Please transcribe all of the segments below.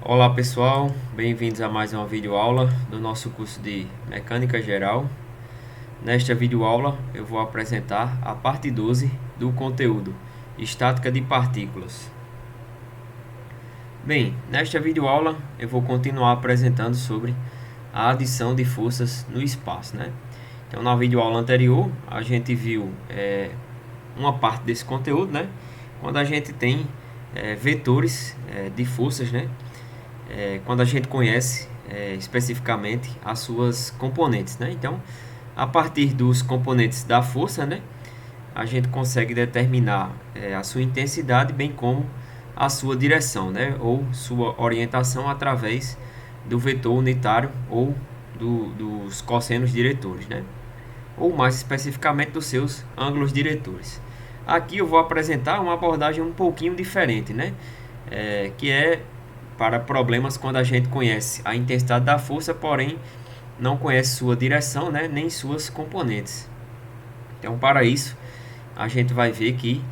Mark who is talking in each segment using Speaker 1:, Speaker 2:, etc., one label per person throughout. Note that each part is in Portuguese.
Speaker 1: Olá pessoal, bem-vindos a mais uma videoaula do nosso curso de Mecânica Geral. Nesta videoaula eu vou apresentar a parte 12 do conteúdo Estática de Partículas. Bem, nesta videoaula eu vou continuar apresentando sobre a adição de forças no espaço, né? Então na videoaula anterior a gente viu uma parte desse conteúdo, né? Quando a gente tem vetores de forças, né? Quando a gente conhece especificamente as suas componentes, né? Então, a partir dos componentes da força, né, a gente consegue determinar a sua intensidade, bem como a sua direção, né, ou sua orientação através do vetor unitário ou dos cossenos diretores, né, ou mais especificamente dos seus ângulos diretores. Aqui eu vou apresentar uma abordagem um pouquinho diferente, né, que é para problemas quando a gente conhece a intensidade da força, porém não conhece sua direção, né, nem suas componentes. Então, para isso, a gente vai ver que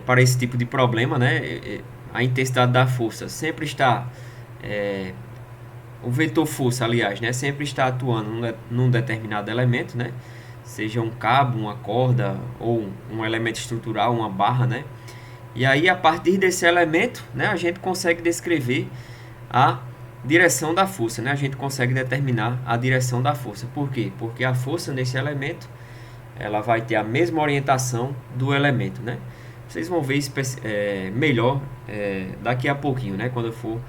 Speaker 1: para esse tipo de problema, né, a intensidade da força sempre está, o vetor força, aliás, né, sempre está atuando num determinado elemento, né, seja um cabo, uma corda ou um elemento estrutural, uma barra, né. E aí, a partir desse elemento, né, a gente consegue descrever a direção da força, né? A gente consegue determinar a direção da força. Por quê? Porque a força nesse elemento ela vai ter a mesma orientação do elemento, né? Vocês vão ver melhor daqui a pouquinho, né? Quando eu for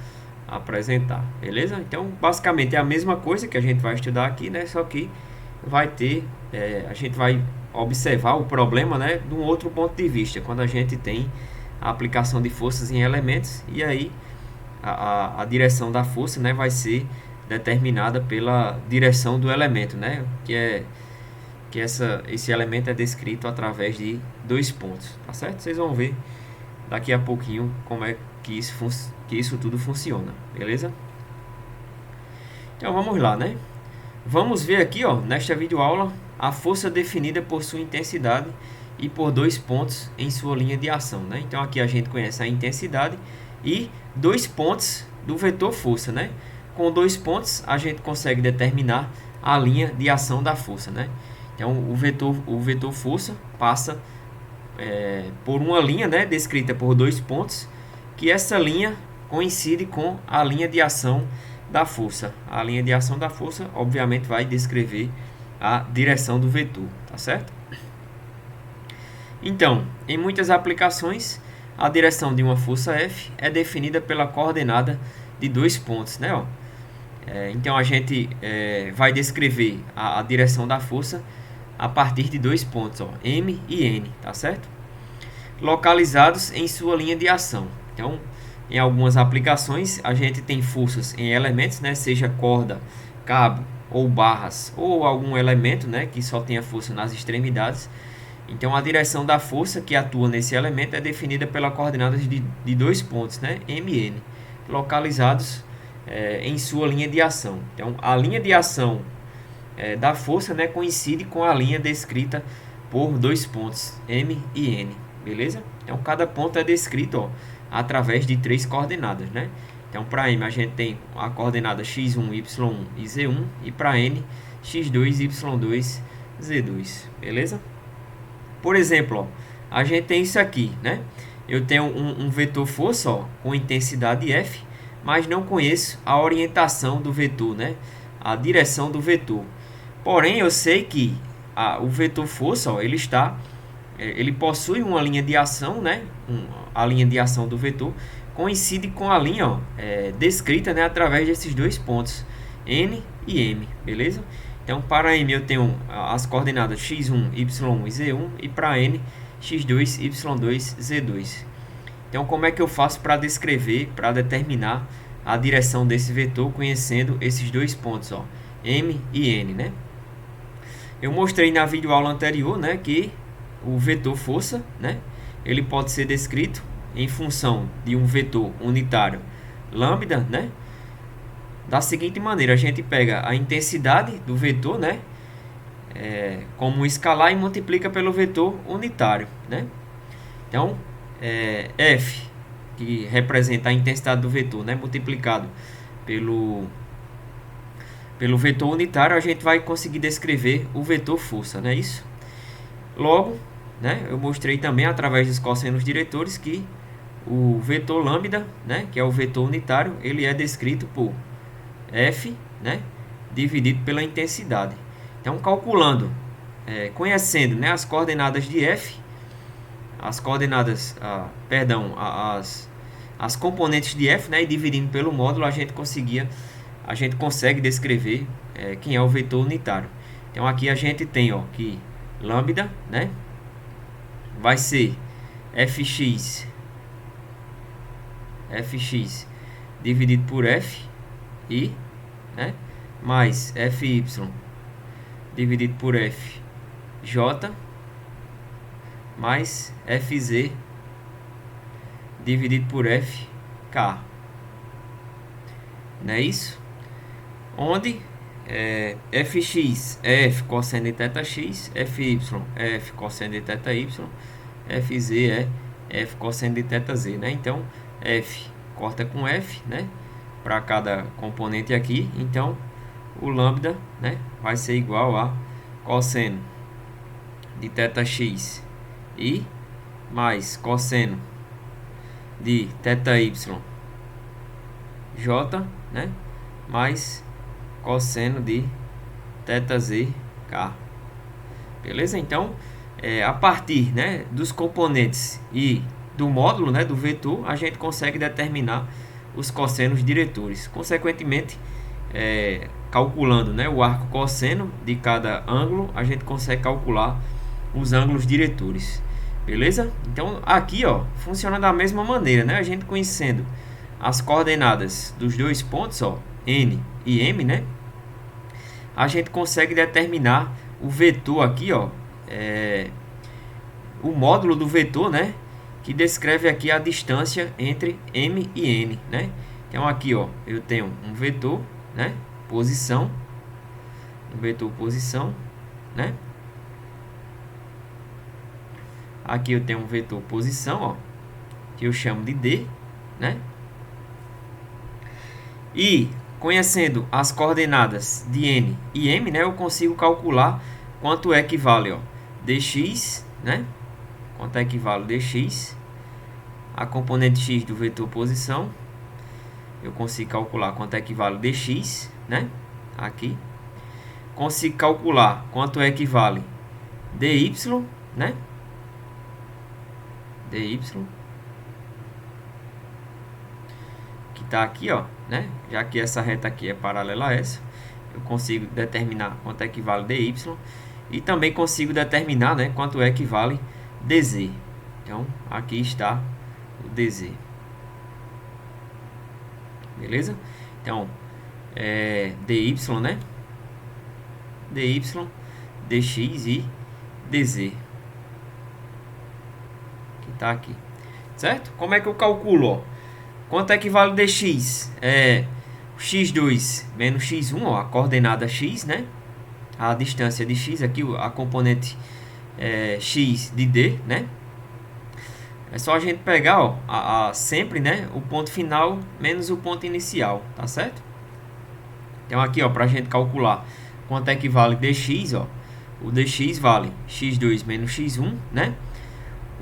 Speaker 1: apresentar, beleza? Então, basicamente é a mesma coisa que a gente vai estudar aqui, né? Só que vai ter, a gente vai observar o problema, né? De um outro ponto de vista, quando a gente tem a aplicação de forças em elementos e aí a direção da força, né, vai ser determinada pela direção do elemento, né, esse elemento é descrito através de dois pontos, tá certo? Vocês vão ver daqui a pouquinho como é que isso tudo funciona, beleza? Então vamos lá, né? Vamos ver aqui, ó, nesta videoaula, a força definida por sua intensidade e por dois pontos em sua linha de ação, né? Então aqui a gente conhece a intensidade e dois pontos do vetor força, né? Com dois pontos a gente consegue determinar a linha de ação da força, né? Então o vetor força passa por uma linha, né, descrita por dois pontos, que essa linha coincide com a linha de ação da força. A linha de ação da força, obviamente, vai descrever a direção do vetor, tá certo? Então, em muitas aplicações, a direção de uma força F é definida pela coordenada de dois pontos, né? Ó. Então, a gente vai descrever a direção da força a partir de dois pontos, ó, M e N, tá certo? Localizados em sua linha de ação. Então, em algumas aplicações, a gente tem forças em elementos, né, seja corda, cabo ou barras, ou algum elemento, né, que só tenha força nas extremidades. Então, a direção da força que atua nesse elemento é definida pela coordenada de dois pontos, né, M e N, localizados em sua linha de ação. Então, a linha de ação da força, né, coincide com a linha descrita por dois pontos, M e N, beleza? Então, cada ponto é descrito, ó, através de três coordenadas, né? Então, para M a gente tem a coordenada x1, y1 e z1, e para N, x2, y2, z2, beleza? Por exemplo, ó, a gente tem isso aqui, né? Eu tenho um vetor força, ó, com intensidade F, mas não conheço a orientação do vetor, né? A direção do vetor. Porém, eu sei que o vetor força, ó, ele possui uma linha de ação, né? A linha de ação do vetor coincide com a linha, ó, descrita, né, através desses dois pontos, N e M, beleza? Então, para M eu tenho as coordenadas x1, y1 e z1, e para N, x2, y2, z2. Então, como é que eu faço para descrever, para determinar a direção desse vetor, conhecendo esses dois pontos, ó, M e N, né? Eu mostrei na videoaula anterior, né, que o vetor força, né, ele pode ser descrito em função de um vetor unitário lambda, né, da seguinte maneira: a gente pega a intensidade do vetor, né, como um escalar e multiplica pelo vetor unitário, né? Então, F, que representa a intensidade do vetor, né, multiplicado pelo vetor unitário, a gente vai conseguir descrever o vetor força, não é isso? Logo, né, eu mostrei também através dos cossenos diretores que o vetor lambda, né, que é o vetor unitário, ele é descrito por F, né, dividido pela intensidade. Então, calculando, conhecendo, né, as coordenadas de F, as coordenadas, as componentes de F, né, e dividindo pelo módulo, a gente consegue descrever quem é o vetor unitário. Então, aqui a gente tem, ó, que lambda, né, vai ser fx dividido por f e, né, mais fy dividido por f j mais fz dividido por f k, não é isso? Onde fx é f cosseno de θ x, fy é f cosseno de θ y, fz é f cosseno de θ z, né? Então f corta com f, né, para cada componente aqui. Então o lambda, né, vai ser igual a cosseno de θ x e mais cosseno de θ y j, né, mais cosseno de θz k. Beleza? Então, a partir, né, dos componentes e do módulo, né, do vetor, a gente consegue determinar os cossenos diretores. Consequentemente, calculando, né, o arco cosseno de cada ângulo, a gente consegue calcular os ângulos diretores. Beleza? Então, aqui, ó, funciona da mesma maneira, né? A gente conhecendo as coordenadas dos dois pontos, ó, N e M, né, a gente consegue determinar o vetor aqui, ó, o módulo do vetor, né, que descreve aqui a distância entre M e N, né? Então aqui, ó, eu tenho um vetor, né, posição, né? Aqui eu tenho um vetor posição, ó, que eu chamo de D, né? E conhecendo as coordenadas de N e M, né, eu consigo calcular quanto equivale, ó, dx, né? Quanto equivale dx, a componente x do vetor posição. Eu consigo calcular quanto equivale dx, né? Aqui. Consigo calcular quanto equivale dy, né? dy, que está aqui, ó, né? Já que essa reta aqui é paralela a essa, eu consigo determinar quanto equivale dy e também consigo determinar, né, quanto equivale dz. Então, aqui está o dz. Beleza? Então, dy, né? dy, dx e dz. Que está aqui. Certo? Como é que eu calculo, ó? Quanto equivale dx? X2 menos x1, ó, a coordenada x, né? A distância de x, aqui a componente x de d, né? É só a gente pegar, ó, sempre, né, o ponto final menos o ponto inicial, tá certo? Então aqui, ó, para a gente calcular quanto equivale dx, ó, o dx vale x2 menos x1, né?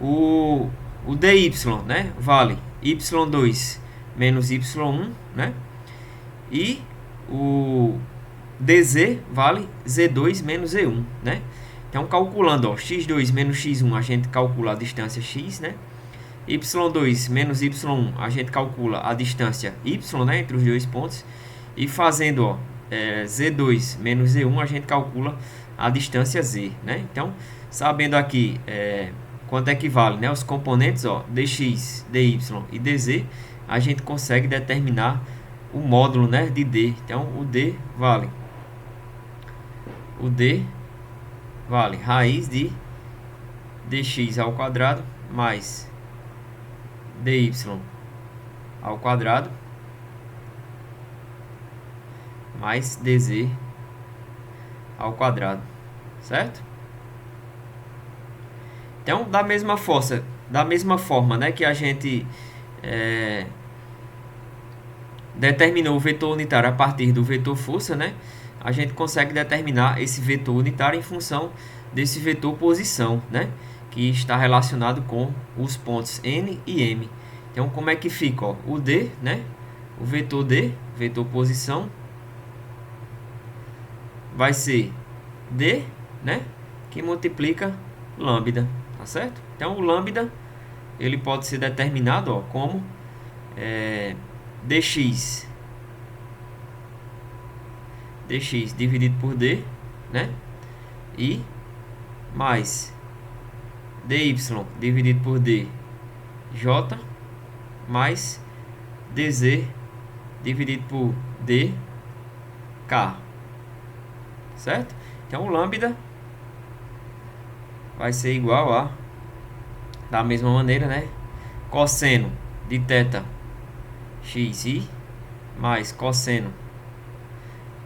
Speaker 1: O dy, né, vale y2 menos y1, né? E o dz vale z2 menos z1, né? Então, calculando, ó, x2 menos x1, a gente calcula a distância x, né? y2 menos y1, a gente calcula a distância y, né, entre os dois pontos. E fazendo, ó, z2 menos z1, a gente calcula a distância z, né? Então, sabendo aqui quanto equivale, né, os componentes, ó, dx, dy e dz, a gente consegue determinar o módulo, né, de d. Então, o d vale raiz de dx ao quadrado mais dy ao quadrado mais dz ao quadrado, certo? Então, da mesma forma, né, que a gente determinou o vetor unitário a partir do vetor força, né? A gente consegue determinar esse vetor unitário em função desse vetor posição, né? Que está relacionado com os pontos N e M. Então, como é que fica? Ó? O D, né? O vetor D, vetor posição, vai ser D, né? Que multiplica lambda, tá certo? Então, o lambda, ele pode ser determinado, ó, como dx dividido por D, né? E mais dy dividido por dj mais dz dividido por dk, certo? Então o lambda vai ser igual a, da mesma maneira, né? Cosseno de θ xi mais cosseno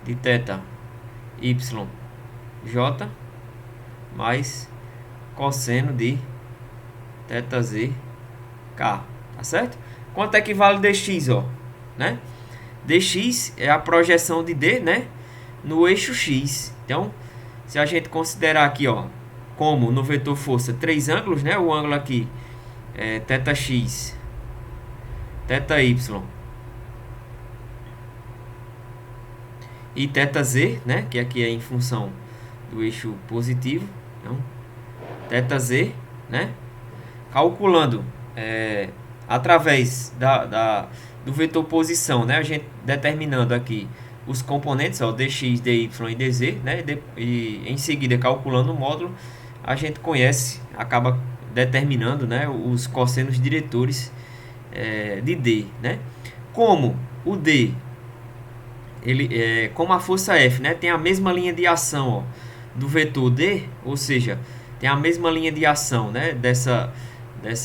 Speaker 1: de θ yj mais cosseno de θz k, tá certo? Quanto é que vale dx, ó, né? Dx é a projeção de D, né, no eixo x. Então, se a gente considerar aqui, ó, como no vetor força, três ângulos, né? O ângulo aqui é θx, θy e θz, né? Que aqui é em função do eixo positivo. Então, θz, né? Calculando através do vetor posição, né? A gente determinando aqui os componentes, ó, dx, dy e dz, né? E em seguida calculando o módulo, a gente acaba determinando, né, os cossenos diretores de D, né? Como o D, como a força F, né, tem a mesma linha de ação, ó, do vetor D, ou seja, tem a mesma linha de ação, né,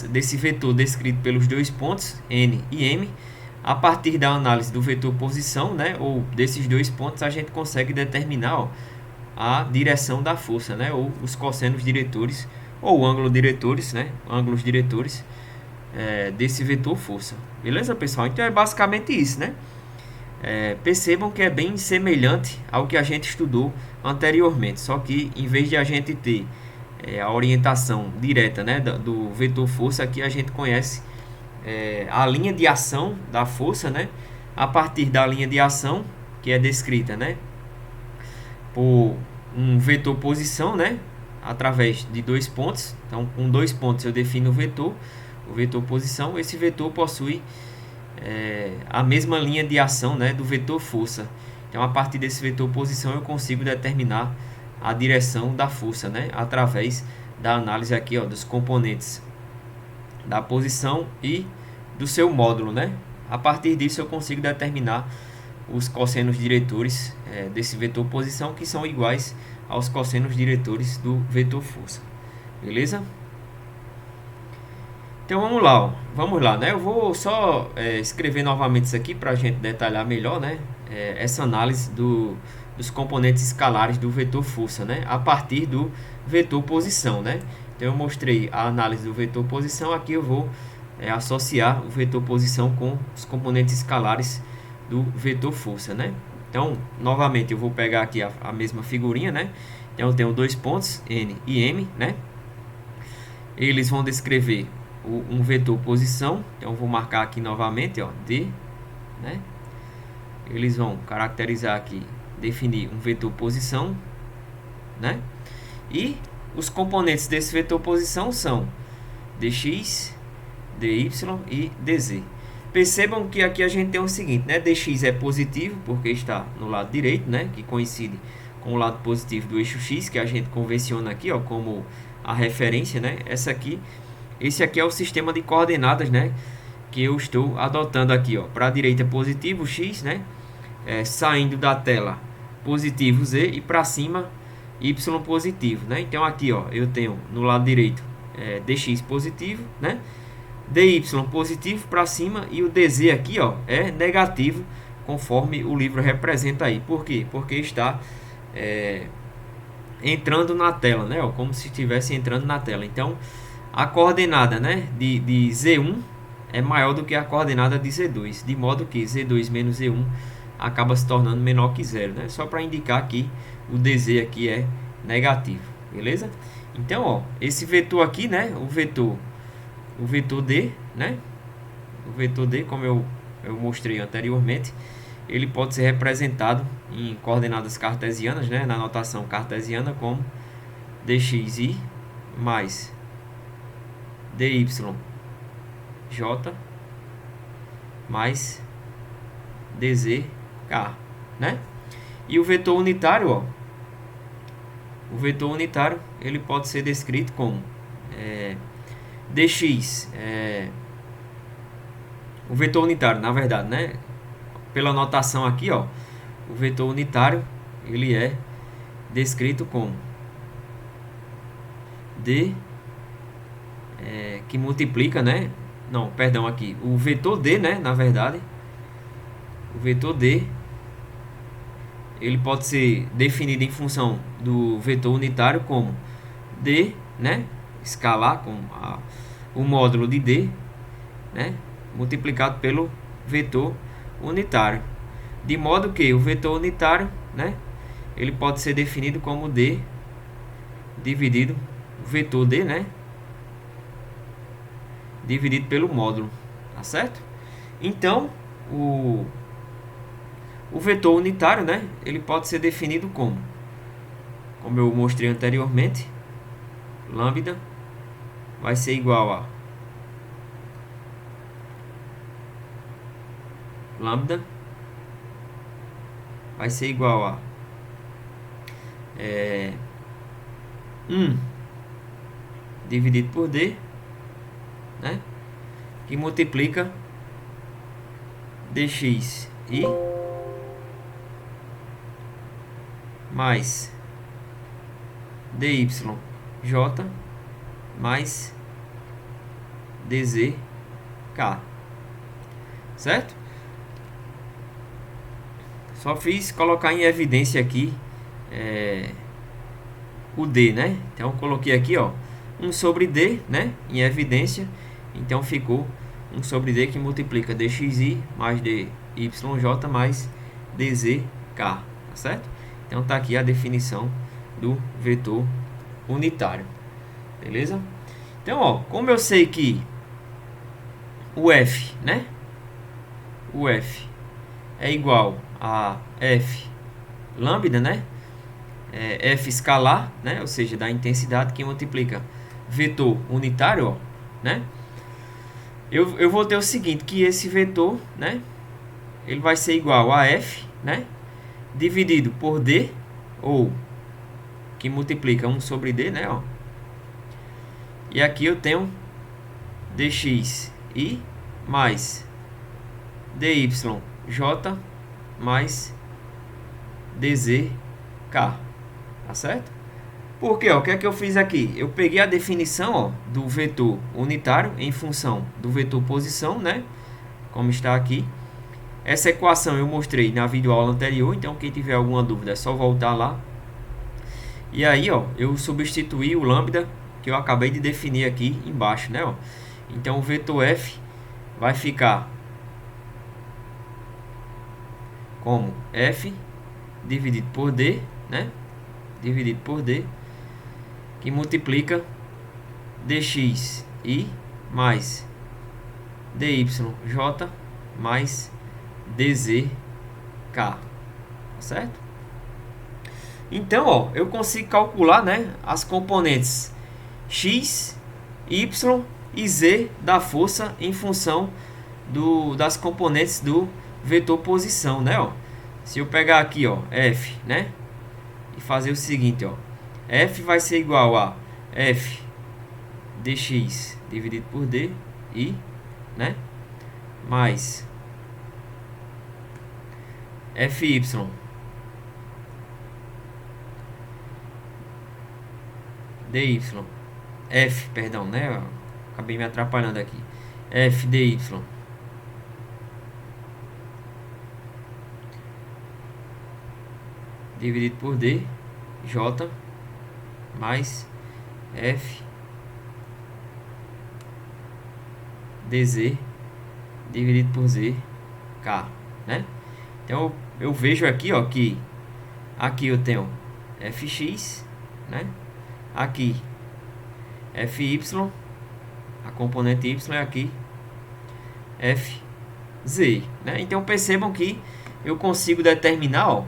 Speaker 1: desse vetor descrito pelos dois pontos N e M. A partir da análise do vetor posição, né, ou desses dois pontos, a gente consegue determinar, ó, a direção da força, né, ou os cossenos diretores, ou ângulos diretores, né, desse vetor força. Beleza, pessoal? Então é basicamente isso, né? Percebam que é bem semelhante ao que a gente estudou anteriormente, só que em vez de a gente ter a orientação direta, né, do vetor força, aqui a gente conhece a linha de ação da força, né, a partir da linha de ação que é descrita, né, por um vetor posição, né, através de dois pontos. Então, com dois pontos eu defino o vetor posição. Esse vetor possui a mesma linha de ação, né, do vetor força. Então, a partir desse vetor posição eu consigo determinar a direção da força, né, através da análise aqui, ó, dos componentes da posição e do seu módulo, né. A partir disso eu consigo determinar os cossenos diretores desse vetor posição, que são iguais aos cossenos diretores do vetor força. Beleza? Então vamos lá, né? Eu vou só escrever novamente isso aqui para a gente detalhar melhor, né? Essa análise dos componentes escalares do vetor força, né? A partir do vetor posição, né? Então eu mostrei a análise do vetor posição, aqui eu vou associar o vetor posição com os componentes escalares do vetor força, né? Então, novamente, eu vou pegar aqui a mesma figurinha, né? Então, eu tenho dois pontos, N e M, né? Eles vão descrever um vetor posição. Então, eu vou marcar aqui novamente, ó, D, né? Eles vão caracterizar aqui, definir um vetor posição, né? E os componentes desse vetor posição são dx, dy e dz. Percebam que aqui a gente tem o seguinte, né? Dx é positivo porque está no lado direito, né? Que coincide com o lado positivo do eixo x, que a gente convenciona aqui, ó, como a referência, né? Esse aqui é o sistema de coordenadas, né? Que eu estou adotando aqui, ó. Para a direita positivo x, né? Saindo da tela positivo z e para cima y positivo, né? Então aqui, ó, eu tenho no lado direito dx positivo, né? dy positivo para cima e o dz aqui, ó, é negativo, conforme o livro representa aí. Por quê? Porque está entrando na tela, né? Ó, como se estivesse entrando na tela. Então, a coordenada, né, de Z1 é maior do que a coordenada de Z2, de modo que Z2 menos Z1 acaba se tornando menor que zero, né? Só para indicar que o DZ aqui é negativo, beleza? Então, ó, esse vetor aqui, né, o vetor D, né? O vetor D, como eu mostrei anteriormente, ele pode ser representado em coordenadas cartesianas, né, na notação cartesiana, como dxi mais dyj mais dzk, né? E o vetor unitário, ó, o vetor unitário ele pode ser descrito como dx, o vetor unitário, na verdade, né? Pela notação aqui, ó, o vetor unitário ele é descrito como d que multiplica, né? Não, perdão, aqui o vetor d, né? Na verdade, o vetor d ele pode ser definido em função do vetor unitário como d, né? Escalar com o módulo de d, né? Multiplicado pelo vetor unitário, de modo que o vetor unitário, né? Ele pode ser definido como d dividido o vetor d, né? Dividido pelo módulo, tá certo? Então, o vetor unitário, né? Ele pode ser definido como eu mostrei anteriormente, lambda vai ser igual a lambda vai ser igual a 1 dividido por d, né? Que multiplica dx i mais dyj mais dzk, certo? Só fiz colocar em evidência aqui o d, né? Então coloquei aqui, ó, 1 sobre d, né? Em evidência. Então ficou 1 sobre d que multiplica dxi mais dyj mais dzk, tá certo? Então tá aqui a definição do vetor unitário, beleza? Então, ó, como eu sei que o f, né? O f é igual a f lambda, né? F escalar, né? Ou seja, da intensidade que multiplica vetor unitário, ó, né? Eu vou ter o seguinte, que esse vetor, né? Ele vai ser igual a f, né? Dividido por d, ou que multiplica 1 sobre d, né? Ó. E aqui eu tenho dx i mais dyj mais dzk, tá certo? Porque, ó, o que é que eu fiz aqui? Eu peguei a definição, ó, do vetor unitário em função do vetor posição, né? Como está aqui. Essa equação eu mostrei na videoaula anterior, então quem tiver alguma dúvida é só voltar lá. E aí, ó, eu substituí o lambda que eu acabei de definir aqui embaixo, né? Ó. Então o vetor f vai ficar como f dividido por d, né? Dividido por d, que multiplica dx i mais dyj mais dzk, tá certo? Então, ó, eu consigo calcular, né, as componentes x, y e z da força em função das componentes do vetor posição, né, ó. Se eu pegar aqui, ó, f, né, e fazer o seguinte, ó, f vai ser igual a f dx dividido por d i, né, mais fy dy f, perdão, né, acabei me atrapalhando aqui, f dy dividido por d j mais f dz dividido por z, k, né? Então eu vejo aqui, ó, que aqui eu tenho fx, né? Aqui fy, a componente y é aqui fz, né? Então percebam que eu consigo determinar, ó,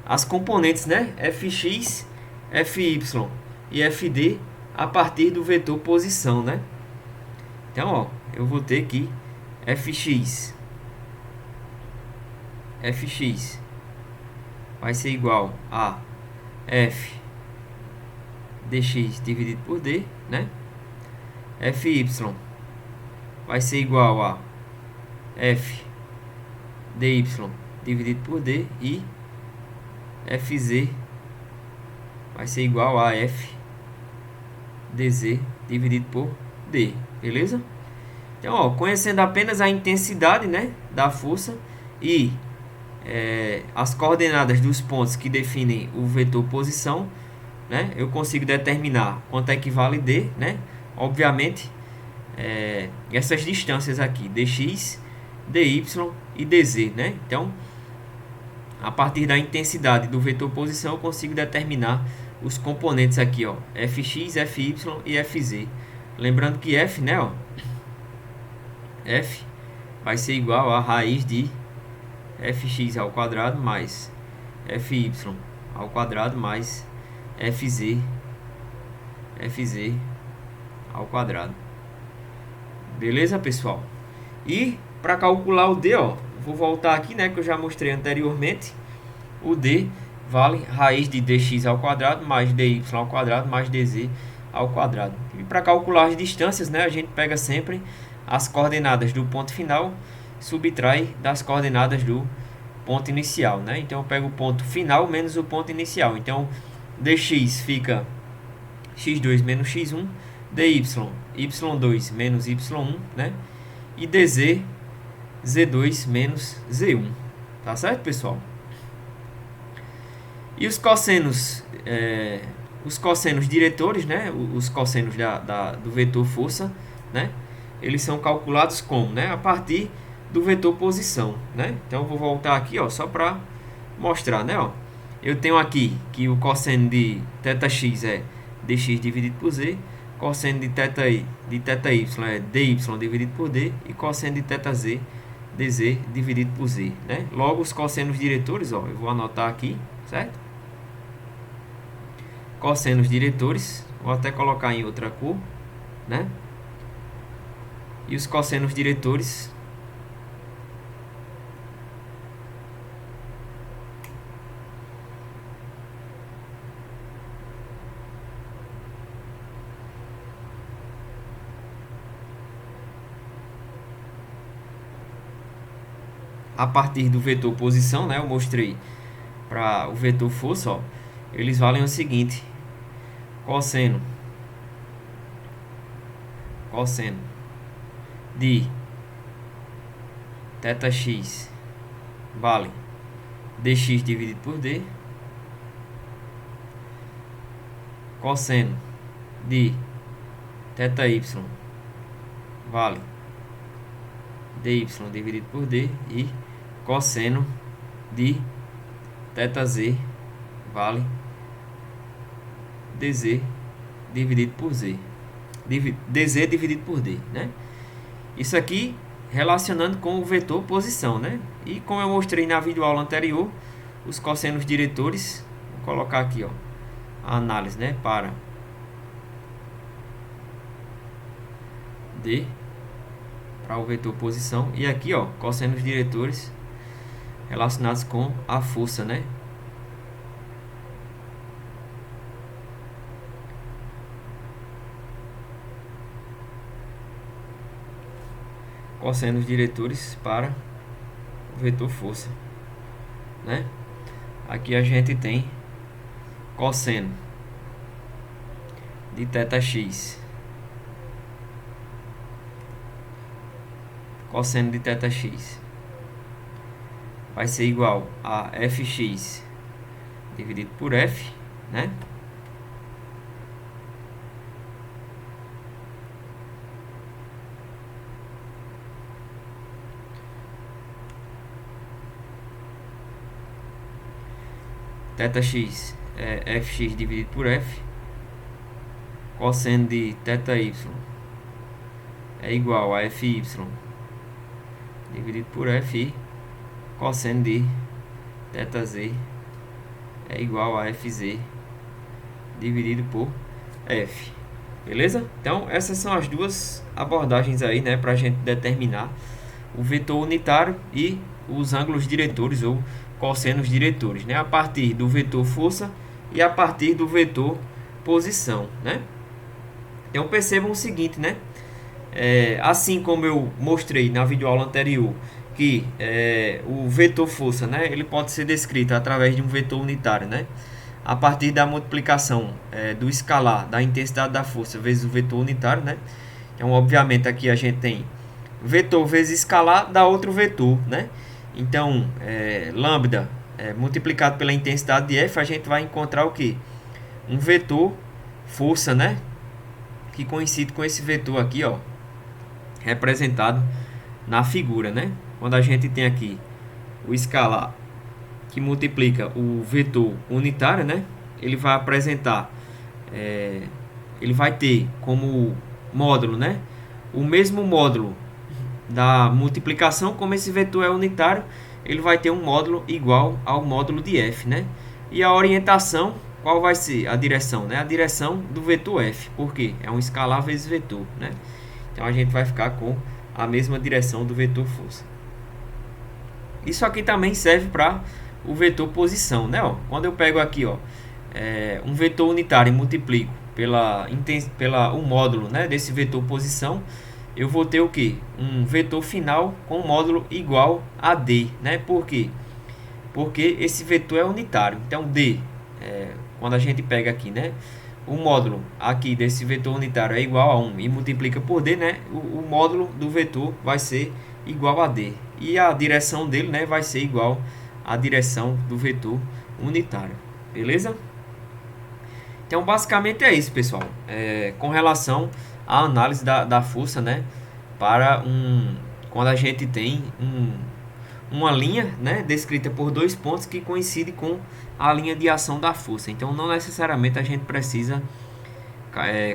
Speaker 1: as componentes, né? fx, fy e fd a partir do vetor posição, né? Então, ó, eu vou ter que fx vai ser igual a f dx dividido por d, né? Fy vai ser igual a f dy dividido por d e fz vai ser igual a f dz dividido por d, beleza? Então, ó, conhecendo apenas a intensidade, né, da força e as coordenadas dos pontos que definem o vetor posição, né, eu consigo determinar quanto equivale d, né? Obviamente, essas distâncias aqui, dx, dy e dz, né? Então, a partir da intensidade do vetor posição, eu consigo determinar os componentes aqui, ó, fx, fy e fz. Lembrando que f, né, ó, f vai ser igual a raiz de fx ao quadrado mais fy ao quadrado mais fz ao quadrado. Beleza, pessoal? E para calcular o d, ó, vou voltar aqui, né, que eu já mostrei anteriormente. O d vale raiz de dx ao quadrado mais dy ao quadrado mais dz ao quadrado. E para calcular as distâncias, né, a gente pega sempre as coordenadas do ponto final, subtrai das coordenadas do ponto inicial, né? Então eu pego o ponto final menos o ponto inicial. Então dx fica x2 menos x1, dy y2 menos y1, né? E dz z2 menos z1. Tá certo, pessoal? E os cossenos diretores, né? Os cossenos do vetor força, né? Eles são calculados como, né? A partir do vetor posição, né? Então eu vou voltar aqui, ó, só para mostrar, né? Ó, eu tenho aqui que o cosseno de θx é dx dividido por z, cosseno de θy é dy dividido por d e cosseno de θz dz dividido por z, né? Logo os cossenos diretores, ó, eu vou anotar aqui, certo? Cossenos diretores, vou até colocar em outra cor, né? E os cossenos diretores a partir do vetor posição, né? Eu mostrei para o vetor força, ó, eles valem o seguinte: cosseno de θx vale dx dividido por d, cosseno de θy vale dy dividido por d e cosseno de θz vale dz dividido por z, dz dividido por d, né? Isso aqui relacionando com o vetor posição, né? E como eu mostrei na videoaula anterior, os cossenos diretores, vou colocar aqui, ó, a análise, né, para d para o vetor posição, e aqui, ó, cossenos diretores relacionados com a força, né? Cossenos diretores para o vetor força, né? Aqui a gente tem cosseno de θx, cosseno de θx vai ser igual a fx dividido por f, né? θx é fx dividido por f. Cosseno de θy é igual a fy dividido por f. E cosseno de θz é igual a fz dividido por f. Beleza? Então essas são as duas abordagens aí, né, para a gente determinar o vetor unitário e os ângulos diretores ou cossenos diretores, né, a partir do vetor força e a partir do vetor posição, né? Então percebam o seguinte, né? Assim como eu mostrei na videoaula anterior que o vetor força, né, ele pode ser descrito através de um vetor unitário, né, a partir da multiplicação do escalar da intensidade da força vezes o vetor unitário, né? Então obviamente aqui a gente tem vetor vezes escalar dá outro vetor, né? Então lambda multiplicado pela intensidade de F, a gente vai encontrar o que? Um vetor força, né, que coincide com esse vetor aqui, ó, representado na figura, né? Quando a gente tem aqui o escalar que multiplica o vetor unitário, né, ele vai apresentar, ele vai ter como módulo, né, o mesmo módulo da multiplicação. Como esse vetor é unitário, ele vai ter um módulo igual ao módulo de f, né? E a orientação, qual vai ser a direção, né? A direção do vetor f, porque é um escalar vezes vetor, né? Então a gente vai ficar com a mesma direção do vetor força. Isso aqui também serve para o vetor posição, né? Ó, quando eu pego aqui, ó, um vetor unitário e multiplico pela o módulo, né, desse vetor posição, eu vou ter o que? Um vetor final com módulo igual a D, né? Por quê? Porque esse vetor é unitário. Então D, quando a gente pega aqui, né, o módulo aqui desse vetor unitário é igual a 1 e multiplica por D, né, o módulo do vetor vai ser igual a D. E a direção dele, né, vai ser igual à direção do vetor unitário. Beleza? Então basicamente é isso, pessoal. Com relação à análise da força, né, para quando a gente tem uma linha, né, descrita por dois pontos que coincide com a linha de ação da força. Então não necessariamente a gente precisa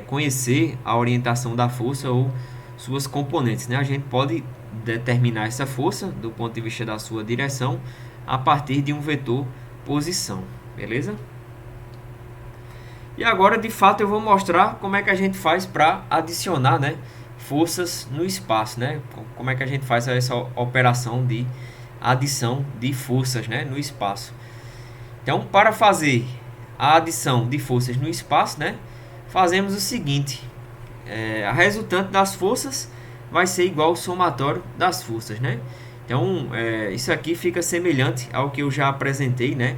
Speaker 1: conhecer a orientação da força ou suas componentes, né? A gente pode determinar essa força do ponto de vista da sua direção a partir de um vetor posição, beleza? E agora, de fato, eu vou mostrar como é que a gente faz para adicionar, né, forças no espaço, né? Como é que a gente faz essa operação de adição de forças, né, no espaço. Então, para fazer a adição de forças no espaço, né, fazemos o seguinte: a resultante das forças vai ser igual ao somatório das forças, né? Então, isso aqui fica semelhante ao que eu já apresentei, né,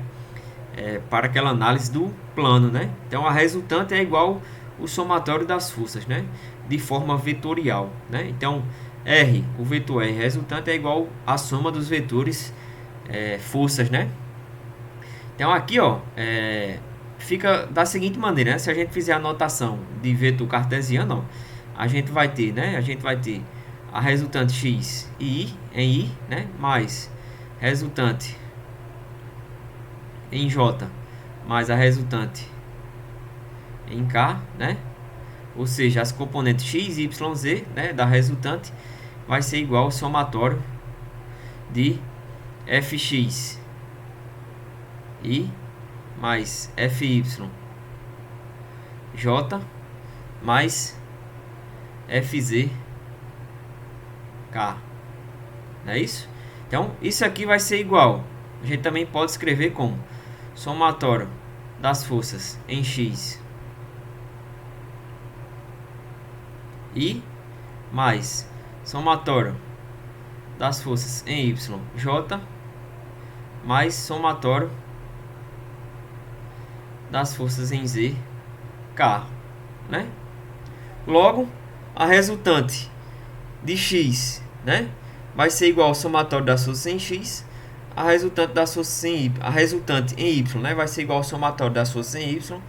Speaker 1: para aquela análise do plano, né? Então, a resultante é igual ao somatório das forças, né, de forma vetorial, né? Então, R, o vetor R resultante é igual à soma dos vetores forças, né? Então, aqui, ó, fica da seguinte maneira, né? Se a gente fizer a notação de vetor cartesiano, ó, a gente vai ter, né? A gente vai ter a resultante x e y em I, né? Mais resultante em J mais a resultante em K, né? Ou seja, as componentes x, y, z, né, da resultante vai ser igual ao somatório de fx e mais fy j mais fz k. Não é isso? Então, isso aqui vai ser igual. A gente também pode escrever como somatório das forças em x e mais somatório das forças em y, j, mais somatório das forças em z, k, né? Logo, a resultante de x, né, vai ser igual ao somatório das forças em x, a resultante das forças em y, a resultante em y, né, vai ser igual ao somatório das forças em y,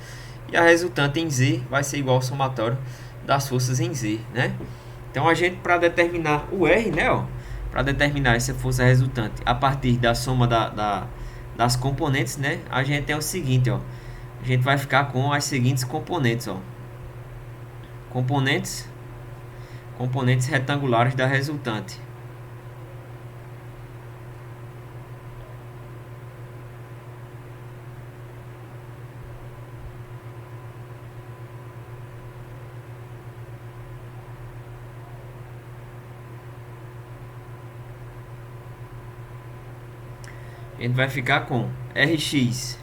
Speaker 1: e a resultante em z vai ser igual ao somatório das forças em z, né? Então a gente, para determinar o R, né, ó, para determinar essa força resultante a partir da soma das componentes, né, a gente tem o seguinte, ó. A gente vai ficar com as seguintes componentes, ó. Componentes retangulares da resultante. A gente vai ficar com Rx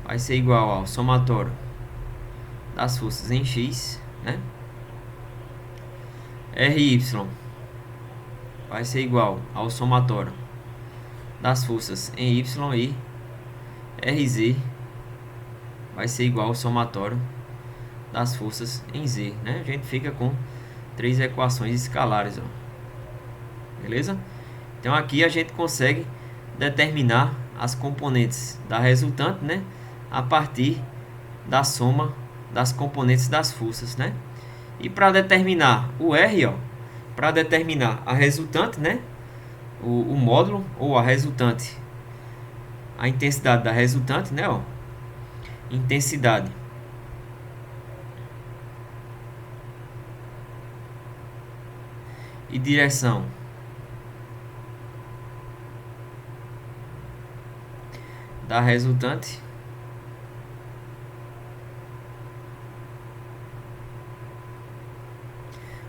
Speaker 1: vai ser igual ao somatório das forças em x, né? Ry vai ser igual ao somatório das forças em y e Rz vai ser igual ao somatório das forças em z, né? A gente fica com 3 equações escalares, ó. Beleza? Então aqui a gente consegue determinar as componentes da resultante, né, a partir da soma das componentes das forças, né? E para determinar o R, ó, para determinar a resultante, né, o módulo ou a resultante, a intensidade da resultante, né, ó, intensidade e direção da resultante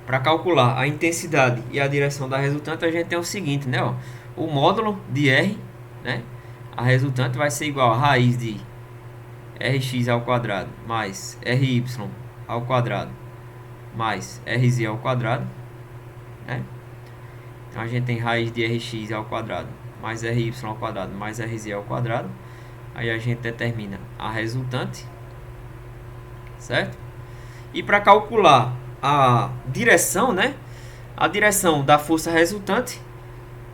Speaker 1: para calcular a intensidade e a direção da resultante, a gente tem o seguinte, né, ó, o módulo de R, né, a resultante vai ser igual a raiz de Rx ao quadrado mais Ry ao quadrado mais Rz ao quadrado, né? Então a gente tem raiz de Rx ao quadrado mais Ry ao quadrado mais Rz ao quadrado. Aí a gente determina a resultante, certo? E para calcular a direção, né? A direção da força resultante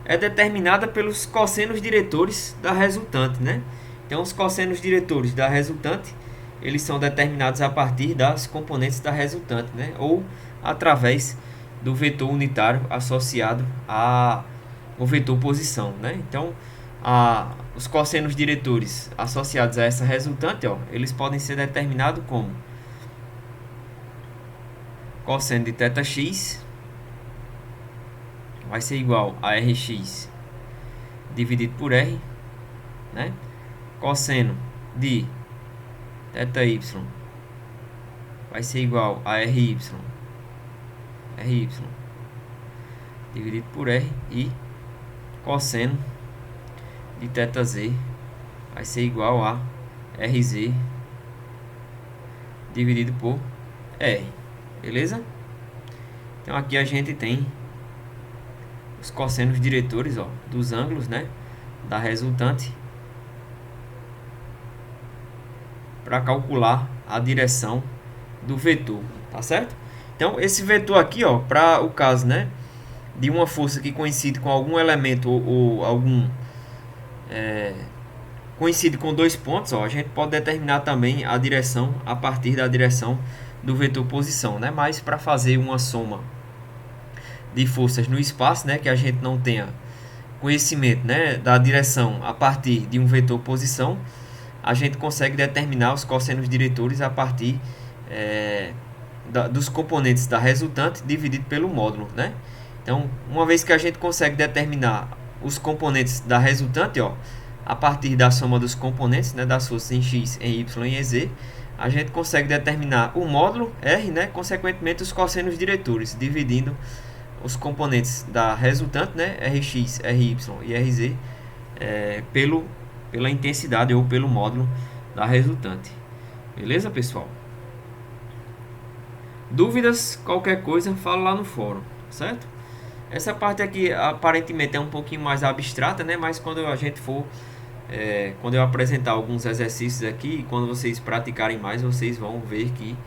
Speaker 1: é determinada pelos cossenos diretores da resultante, né? Então os cossenos diretores da resultante, eles são determinados a partir das componentes da resultante, né? Ou através do vetor unitário associado ao vetor posição, né? Então os cossenos diretores associados a essa resultante, ó, eles podem ser determinados como cosseno de θx vai ser igual a Rx dividido por R, né? Cosseno de θy vai ser igual a Ry dividido por R, e cosseno de θz vai ser igual a Rz dividido por R. Beleza? Então aqui a gente tem os cossenos diretores, ó, dos ângulos, né, da resultante para calcular a direção do vetor, tá certo? Então esse vetor aqui, ó, para o caso, né, de uma força que coincide com algum elemento ou algum coincide com dois pontos, ó, a gente pode determinar também a direção a partir da direção do vetor posição, né? Mas para fazer uma soma de forças no espaço, né, que a gente não tenha conhecimento, né, da direção a partir de um vetor posição, a gente consegue determinar os cossenos diretores a partir dos componentes da resultante dividido pelo módulo, né? Então, uma vez que a gente consegue determinar os componentes da resultante, ó, a partir da soma dos componentes, né, das forças em x, em y e em z, a gente consegue determinar o módulo R, né, consequentemente os cossenos diretores, dividindo os componentes da resultante, né, Rx, Ry e Rz, pela intensidade ou pelo módulo da resultante. Beleza, pessoal? Dúvidas, qualquer coisa, fala lá no fórum, certo? Essa parte aqui aparentemente é um pouquinho mais abstrata, né? Mas quando a gente for, quando eu apresentar alguns exercícios aqui, quando vocês praticarem mais, vocês vão ver que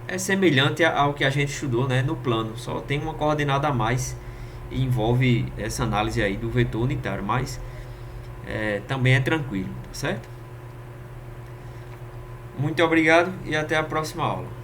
Speaker 1: é semelhante ao que a gente estudou, né, no plano. Só tem uma coordenada a mais e envolve essa análise aí do vetor unitário, mas também é tranquilo, tá certo? Muito obrigado e até a próxima aula.